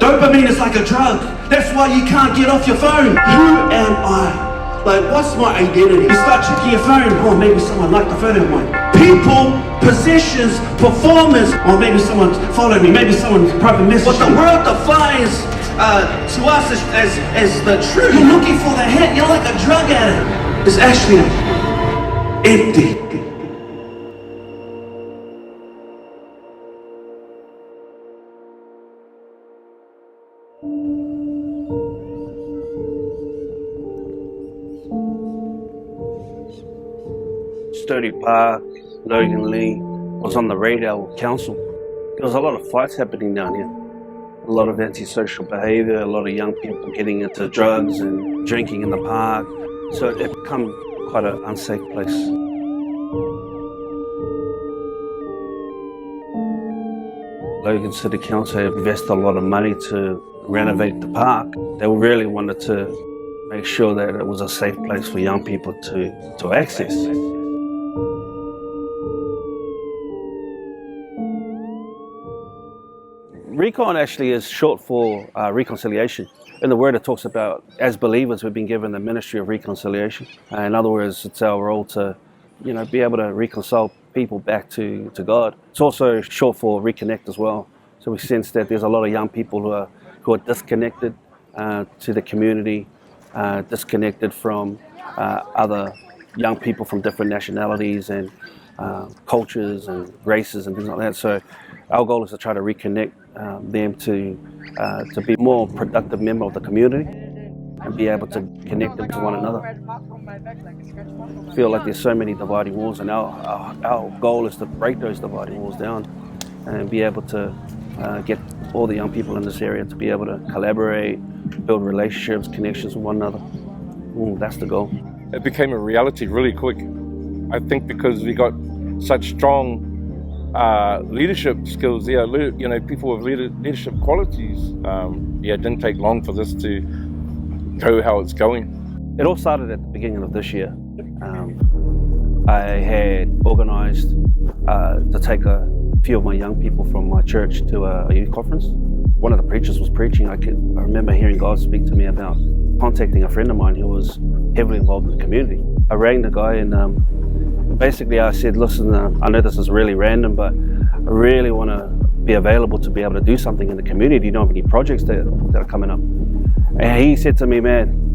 Dopamine is like a drug. That's why you can't get off your phone. Who am I? Like, what's my identity? You start checking your phone. Oh, maybe someone liked the photo of mine. People, possessions, performance. Or maybe someone followed me. Maybe someone probably messaged me. What the world defines to us as the truth. You're looking for the hit. You're like a drug addict. It's actually empty. Sturdy Park, Logan Lee was on the radar with council. There was a lot of fights happening down here. A lot of antisocial behaviour, a lot of young people getting into drugs and drinking in the park. So it became quite an unsafe place. Logan City Council invested a lot of money to renovate the park. They really wanted to make sure that it was a safe place for young people to access. Rekon actually is short for reconciliation. In the word it talks about, as believers, we've been given the ministry of reconciliation. In other words, it's our role to, be able to reconcile people back to God. It's also short for reconnect as well. So we sense that there's a lot of young people who are disconnected to the community, disconnected from other young people from different nationalities and cultures and races and things like that. So our goal is to try to reconnect them to be more productive member of the community and be able to connect them to one another. I feel like there's so many dividing walls, and our goal is to break those dividing walls down and be able to get all the young people in this area to be able to collaborate, build relationships, connections with one another. That's the goal. It became a reality really quick. I think because we got such strong leadership skills there, people with leadership qualities. It didn't take long for this to go how it's going. It all started at the beginning of this year. I had organised to take a few of my young people from my church to a youth conference. One of the preachers was preaching. I remember hearing God speak to me about contacting a friend of mine who was heavily involved in the community. I rang the guy and basically I said, listen, I know this is really random, but I really want to be available to be able to do something in the community. Do you know of any projects that are coming up? And he said to me, man,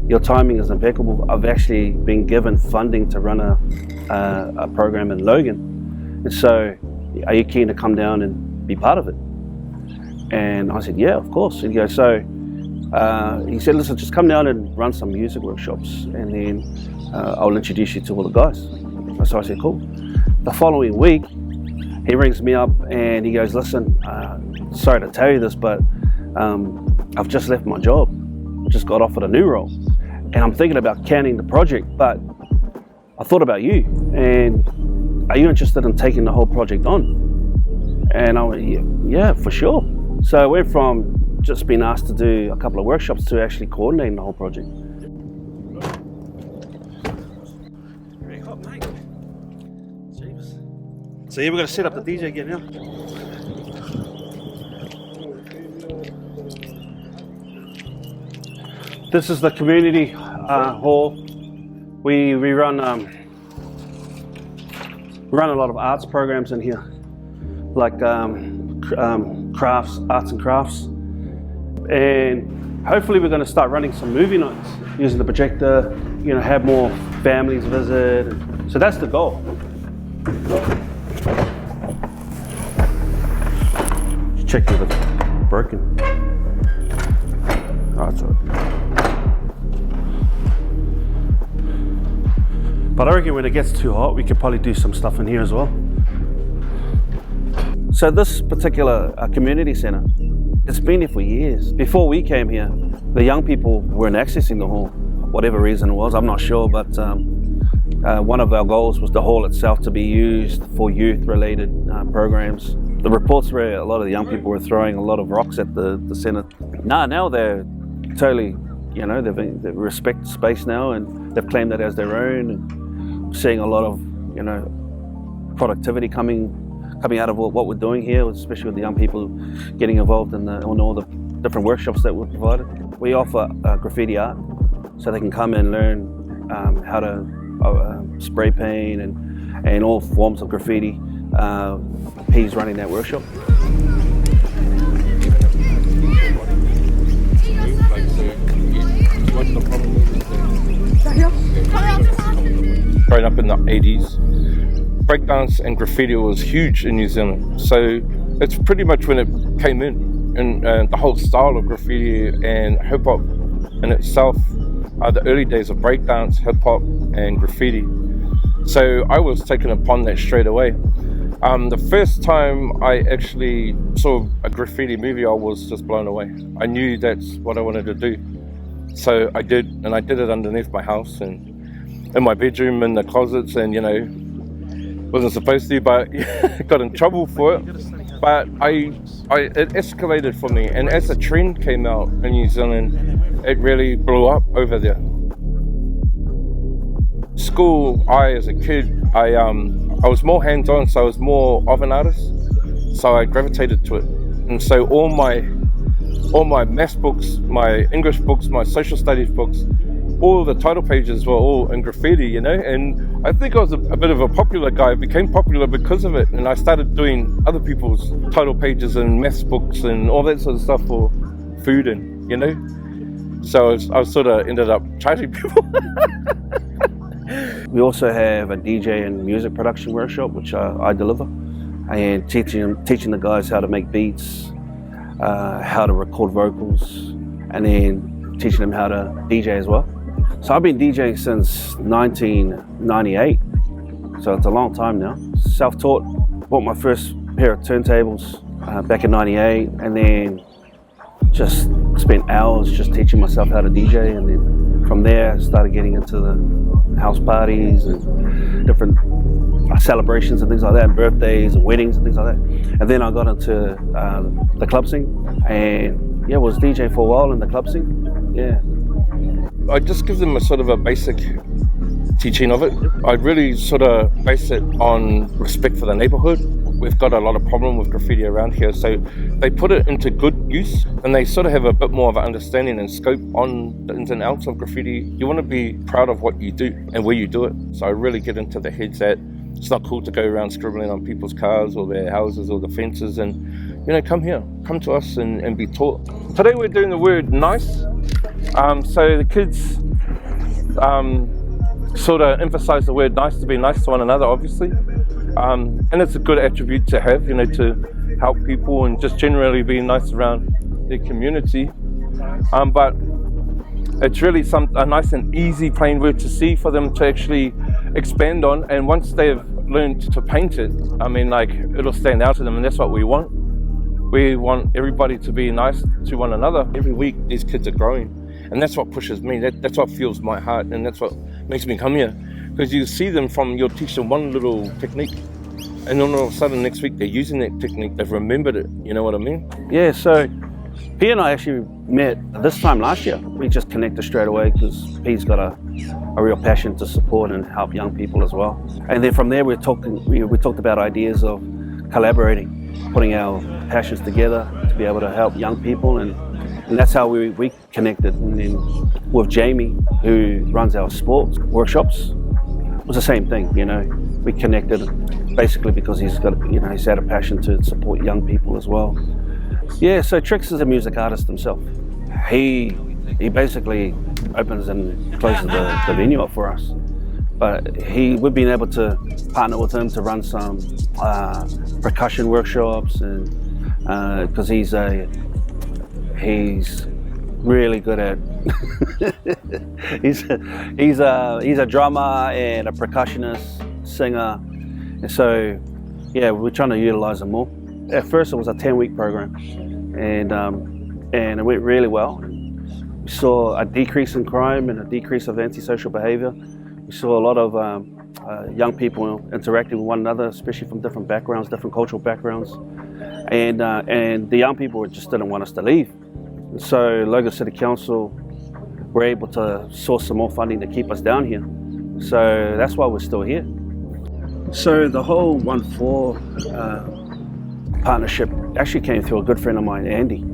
your timing is impeccable. I've actually been given funding to run a program in Logan. And so are you keen to come down and be part of it? And I said, yeah, of course. And he goes, so he said, listen, just come down and run some music workshops and then I'll introduce you to all the guys. So I said, cool. The following week, he rings me up and he goes, listen, sorry to tell you this, but I've just left my job. Just got offered a new role. And I'm thinking about canning the project, but I thought about you. And are you interested in taking the whole project on? And I went, yeah, for sure. So I went from just being asked to do a couple of workshops to actually coordinating the whole project. Very hot, mate. Jeez. So yeah, we're going to set up the DJ again now. This is the community hall. We run a lot of arts programs in here, like crafts, arts and crafts. And hopefully we're going to start running some movie nights using the projector, have more families visit. So that's the goal. Check if it's broken. Oh, it's all right. But I reckon when it gets too hot, we could probably do some stuff in here as well. So this particular community centre, it's been here for years. Before we came here, the young people weren't accessing the hall, whatever reason it was, I'm not sure, but one of our goals was the hall itself to be used for youth-related programs. The reports were a lot of the young people were throwing a lot of rocks at the centre. Now they're totally, they respect the space now and they've claimed it as their own. And seeing a lot of, productivity coming out of what we're doing here, especially with the young people getting involved in all the different workshops that we're provided. We offer graffiti art, so they can come and learn how to spray paint and all forms of graffiti. He's running that workshop. Growing up in the 80s, breakdance and graffiti was huge in New Zealand. So it's pretty much when it came in, and the whole style of graffiti and hip hop in itself are the early days of breakdance, hip hop, and graffiti. So I was taken upon that straight away. The first time I actually saw a graffiti movie, I was just blown away. I knew that's what I wanted to do. So I did, and I did it underneath my house and in my bedroom, in the closets, and wasn't supposed to, but got in trouble for it. But it escalated for me, and as the trend came out in New Zealand, it really blew up over there. School, as a kid, I was more hands-on, so I was more of an artist, so I gravitated to it. And so all my maths books, my English books, my social studies books, all the title pages were all in graffiti, and I think I was a bit of a popular guy. I became popular because of it, and I started doing other people's title pages and maths books and all that sort of stuff for food, and so I sort of ended up charging people. We also have a DJ and music production workshop, which I deliver, and teaching the guys how to make beats, how to record vocals, and then teaching them how to DJ as well. So I've been DJing since 1998, so it's a long time now. Self-taught, bought my first pair of turntables back in 98, and then just spent hours just teaching myself how to DJ, and then from there I started getting into the house parties and different celebrations and things like that, and birthdays and weddings and things like that. And then I got into the club scene, and was DJ for a while in the club scene. I just give them a sort of a basic teaching of it. I really sort of base it on respect for the neighborhood. We've got a lot of problem with graffiti around here, so they put it into good use, and they sort of have a bit more of an understanding and scope on the ins and outs of graffiti. You want to be proud of what you do and where you do it. So I really get into the heads that it's not cool to go around scribbling on people's cars or their houses or the fences, and come here, come to us and be taught. Today we're doing the word nice. So the kids sort of emphasize the word nice, to be nice to one another, obviously. And it's a good attribute to have, to help people and just generally be nice around their community. But it's really a nice and easy plain word to see for them to actually expand on. And once they've learned to paint it, it'll stand out to them, and that's what we want. We want everybody to be nice to one another. Every week these kids are growing, and that's what pushes me. That's what fuels my heart, and that's what makes me come here. Because you see them you'll teach them one little technique, and then all of a sudden next week they're using that technique, they've remembered it, you know what I mean? Yeah, so P and I actually met this time last year. We just connected straight away because P's got a real passion to support and help young people as well. And then from there we talked about ideas of collaborating, putting our passions together to be able to help young people, and that's how we connected. And then with Jamie, who runs our sports workshops, it was the same thing. We connected basically because he's had a passion to support young people as well. Yeah, so Trix is a music artist himself. He basically opens and closes the venue up for us. But we've been able to partner with him to run some percussion workshops, and because he's really good at he's a drummer and a percussionist, singer, and so we're trying to utilize him more. At first it was a 10-week program, and it went really well. We saw a decrease in crime and a decrease of antisocial behavior. We saw a lot of young people interacting with one another, especially from different backgrounds, different cultural backgrounds, and the young people just didn't want us to leave. And so Logan City Council were able to source some more funding to keep us down here. So that's why we're still here. So the whole 1-4 partnership actually came through a good friend of mine, Andy.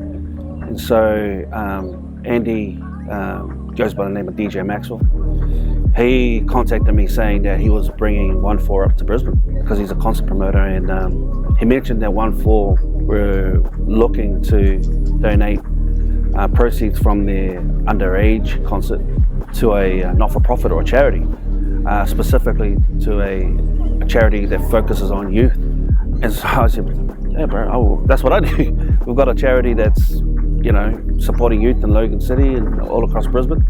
And so Andy goes by the name of DJ Maxwell. He contacted me saying that he was bringing 1-4 up to Brisbane because he's a concert promoter, and he mentioned that 1-4 were looking to donate proceeds from their underage concert to a not-for-profit or a charity, specifically to a charity that focuses on youth. And so I said, yeah, bro, that's what I do. We've got a charity that's, supporting youth in Logan City and all across Brisbane.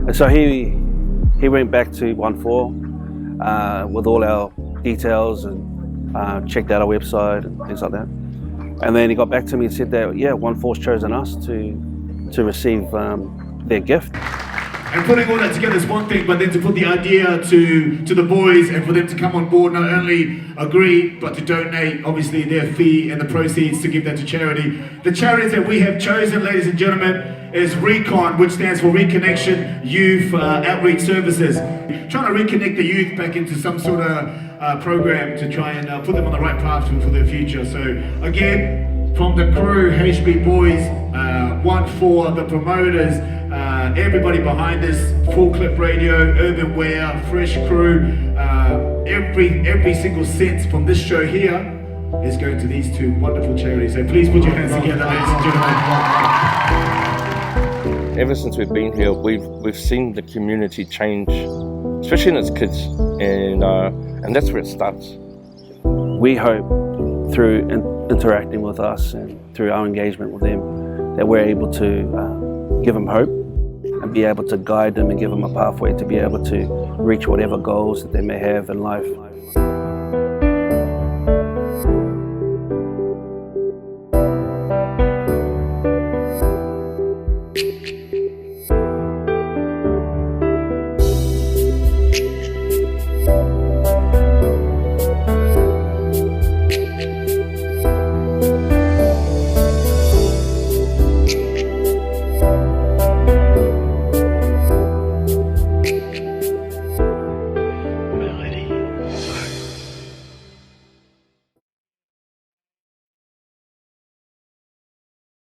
And so he went back to 1-4 with all our details and checked out our website and things like that. And then he got back to me and said that, 1-4's chosen us to receive their gift. And putting all that together is one thing, but then to put the idea to the boys and for them to come on board, not only agree, but to donate, obviously, their fee and the proceeds to give that to charity. The charities that we have chosen, ladies and gentlemen, is Rekon, which stands for Reconnection Youth Outreach Services. Trying to reconnect the youth back into some sort of program to try and put them on the right path for their future. So again, from the crew, HB Boys, 1-4, the promoters, everybody behind this, Full Clip Radio, Urban Wear, Fresh Crew, every single cent from this show here is going to these two wonderful charities. So please put your hands together, ladies and gentlemen. Ever since we've been here, we've seen the community change, especially in its kids, and that's where it starts. We hope through interacting with us and through our engagement with them that we're able to give them hope and be able to guide them and give them a pathway to be able to reach whatever goals that they may have in life.